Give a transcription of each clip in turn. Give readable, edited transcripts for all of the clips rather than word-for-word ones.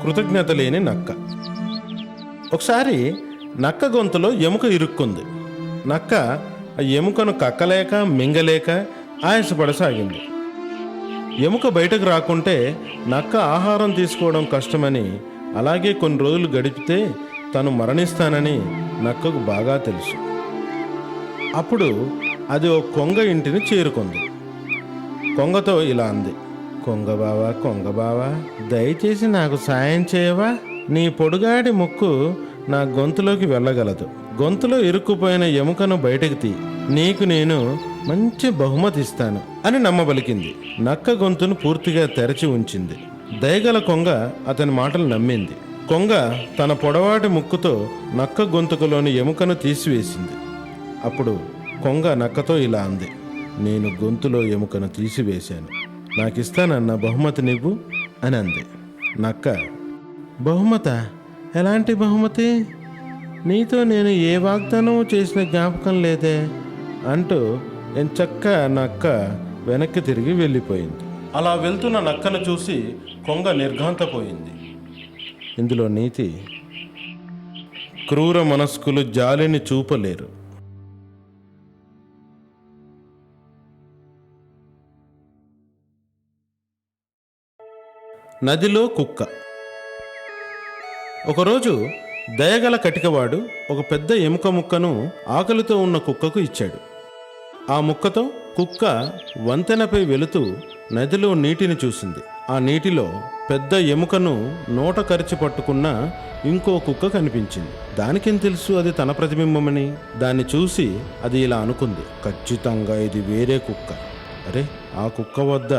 కృతజ్ఞత లేని నక్క. ఒకసారి నక్క గొంతులో ఎముక ఇరుక్కుంది. నక్క ఆ ఎముకను కక్కలేక మింగలేక ఆయాసపడసాగింది. ఎముక బయటకు రాకుంటే నక్క ఆహారం తీసుకోవడం కష్టమని, అలాగే కొన్ని రోజులు గడిపితే తను మరణిస్తానని నక్కకు బాగా తెలుసు. అప్పుడు అది ఓ కొంగ ఇంటిని చేరుకుంది. కొంగతో ఇలా అంది, కొంగ బావా, దయచేసి నాకు సాయం చేయవా? నీ పొడుగాడి ముక్కు నా గొంతులోకి వెళ్ళగలదు. గొంతులో ఇరుక్కుపోయిన ఎముకను బయటకు తీ, నీకు నేను మంచి బహుమతి ఇస్తాను అని నమ్మబలికింది. నక్క గొంతును పూర్తిగా తెరచి ఉంచింది. దయగల కొంగ అతని మాటలు నమ్మింది. కొంగ తన పొడవాటి ముక్కుతో నక్క గొంతుకులోని ఎముకను తీసివేసింది. అప్పుడు కొంగ నక్కతో ఇలా అంది, నేను గొంతులో ఎముకను తీసివేశాను, నాకిస్తానన్న బహుమతి నువ్వు అని అంది. నక్క, బహుమత? ఎలాంటి బహుమతి? నీతో నేను ఏ వాగ్దానం చేసిన జ్ఞాపకం లేదే అంటూ ఎంచక్క నక్క వెనక్కి తిరిగి వెళ్ళిపోయింది. అలా వెళ్తున్న నక్కను చూసి కొంగ నిర్ఘాంతపోయింది. ఇందులో నీతి, క్రూర మనస్కులు జాలిని చూపలేరు. నదిలో కుక్క. ఒకరోజు దయగల కటికవాడు ఒక పెద్ద ఎముక ముక్కను ఆకలితో ఉన్న కుక్కకు ఇచ్చాడు. ఆ ముక్కతో కుక్క వంతెనపై వెళుతూ నదిలో నీటిని చూసింది. ఆ నీటిలో పెద్ద ఎముకను నోట కరిచి పట్టుకున్న ఇంకో కుక్క కనిపించింది. దానికేం తెలుసు అది తన ప్రతిబింబమని? దాన్ని చూసి అది ఇలా అనుకుంది, ఖచ్చితంగా ఇది వేరే కుక్క. అరే, ఆ కుక్క వద్ద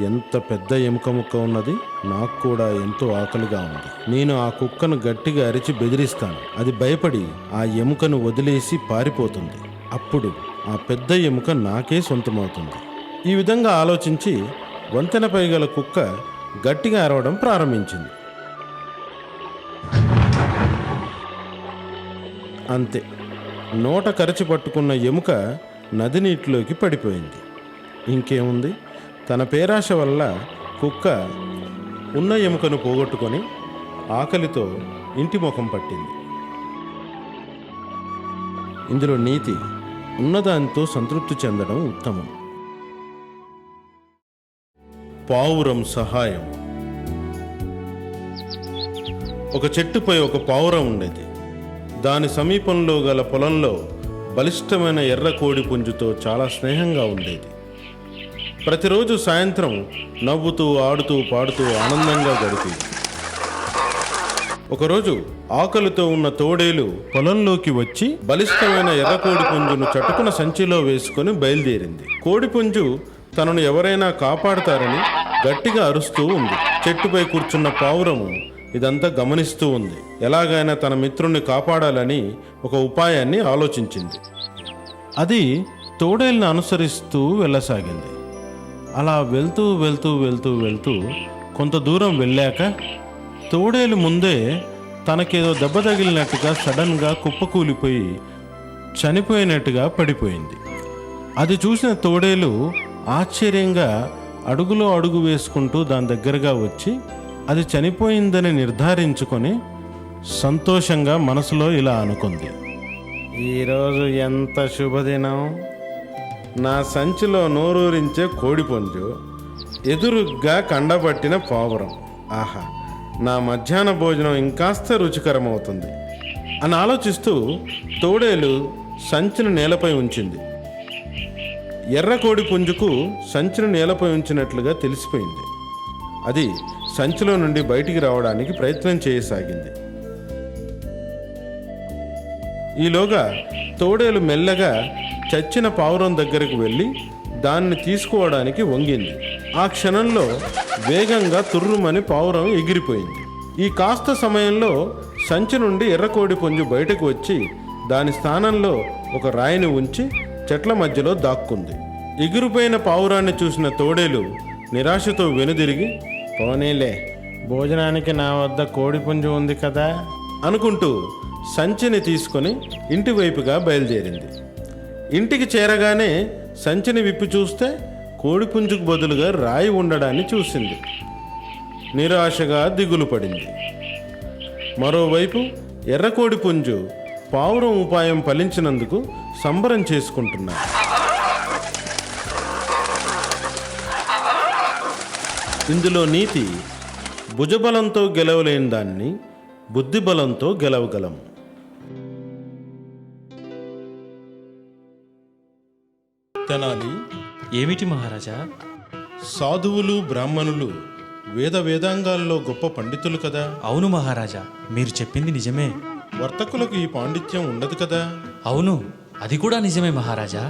ఎంత పెద్ద ఎముక ముక్క ఉన్నది, నాకు కూడా ఎంతో ఆకలిగా ఉంది. నేను ఆ కుక్కను గట్టిగా అరిచి బెదిరిస్తాను. అది భయపడి ఆ ఎముకను వదిలేసి పారిపోతుంది. అప్పుడు ఆ పెద్ద ఎముక నాకే సొంతమవుతుంది. ఈ విధంగా ఆలోచించి వంతెనపై గల కుక్క గట్టిగా అరవడం ప్రారంభించింది. అంతే, నోట కరిచి పట్టుకున్న ఎముక నది నీటిలోకి పడిపోయింది. ఇంకేముంది, తన పేరాశ వల్ల కుక్క ఉన్న ఎముకను పోగొట్టుకొని ఆకలితో ఇంటి ముఖం పట్టింది. ఇందులో నీతి, ఉన్నదానితో సంతృప్తి చెందడం ఉత్తమం. పావురం సహాయం. ఒక చెట్టుపై ఒక పావురం ఉండేది. దాని సమీపంలో గల పొలంలో బలిష్టమైన ఎర్ర కోడి పుంజుతో చాలా స్నేహంగా ఉండేది. ప్రతిరోజు సాయంత్రం నవ్వుతూ ఆడుతూ పాడుతూ ఆనందంగా గడిపేది. ఒకరోజు ఆకలితో ఉన్న తోడేలు పొలంలోకి వచ్చి బలిష్టమైన ఎర్ర కోడి పుంజును చటుకున సంచిలో వేసుకుని బయలుదేరింది. కోడిపుంజు తనను ఎవరైనా కాపాడుతారని గట్టిగా అరుస్తూ ఉంది. చెట్టుపై కూర్చున్న పావురము ఇదంతా గమనిస్తూ ఉంది. ఎలాగైనా తన మిత్రుణ్ణి కాపాడాలని ఒక ఉపాయాన్ని ఆలోచించింది. అది తోడేలును అనుసరిస్తూ వెళ్ళసాగింది. అలా వెళ్తూ వెళ్తూ వెళ్తూ వెళ్తూ కొంత దూరం వెళ్ళాక తోడేలు ముందే తనకేదో దెబ్బ తగిలినట్టుగా సడన్గా కుప్పకూలిపోయి చనిపోయినట్టుగా పడిపోయింది. అది చూసిన తోడేలు ఆశ్చర్యంగా అడుగులో అడుగు వేసుకుంటూ దాని దగ్గరగా వచ్చి అది చనిపోయిందని నిర్ధారించుకొని సంతోషంగా మనసులో ఇలా అనుకుంది, ఈరోజు ఎంత శుభదినం! నా సంచిలో నోరూరించే కోడిపుంజు, ఎదురుగ్గా కండబట్టిన పావురం. ఆహా, నా మధ్యాహ్న భోజనం ఇంకాస్త రుచికరమవుతుంది అని ఆలోచిస్తూ తోడేలు సంచిని నేలపై ఉంచింది. ఎర్ర కోడి పుంజుకు సంచిని నేలపై ఉంచినట్లుగా తెలిసిపోయింది. అది సంచిలో నుండి బయటికి రావడానికి ప్రయత్నం చేయసాగింది. ఈలోగా తోడేలు మెల్లగా చచ్చిన పావురం దగ్గరకు వెళ్ళి దాన్ని తీసుకోవడానికి వంగింది. ఆ క్షణంలో వేగంగా తుర్రుమని పావురం ఎగిరిపోయింది. ఈ కాస్త సమయంలో సంచి నుండి ఎర్రకోడి పుంజు బయటకు వచ్చి దాని స్థానంలో ఒక రాయిని ఉంచి చెట్ల మధ్యలో దాక్కుంది. ఎగిరిపోయిన పావురాన్ని చూసిన తోడేలు నిరాశతో వెనుదిరిగి, పోనీలే, భోజనానికి నా వద్ద కోడిపుంజు ఉంది కదా అనుకుంటూ సంచిని తీసుకొని ఇంటి వైపుగా బయలుదేరింది. ఇంటికి చేరగానే సంచిని విప్పి చూస్తే కోడిపుంజుకు బదులుగా రాయి ఉండడాన్ని చూసింది. నిరాశగా దిగులు పడింది. మరోవైపు ఎర్రకోడి పుంజు పావురం ఉపాయం ఫలించినందుకు సంబరం చేసుకుంటున్నారు. ఇందులో నీతి, భుజబలంతో గెలవలేని దాన్ని బుద్ధిబలంతో గెలవగలం. తెనాలి, ఏమిటి మహారాజా? సాధువులు బ్రాహ్మణులు వేదాంగాల్లో గొప్ప పండితులు కదా. అవును మహారాజా, మీరు చెప్పింది నిజమే. వర్తకులకు ఈ పాండిత్యం ఉండదు కదా. అవును, అది కూడా నిజమే మహారాజా.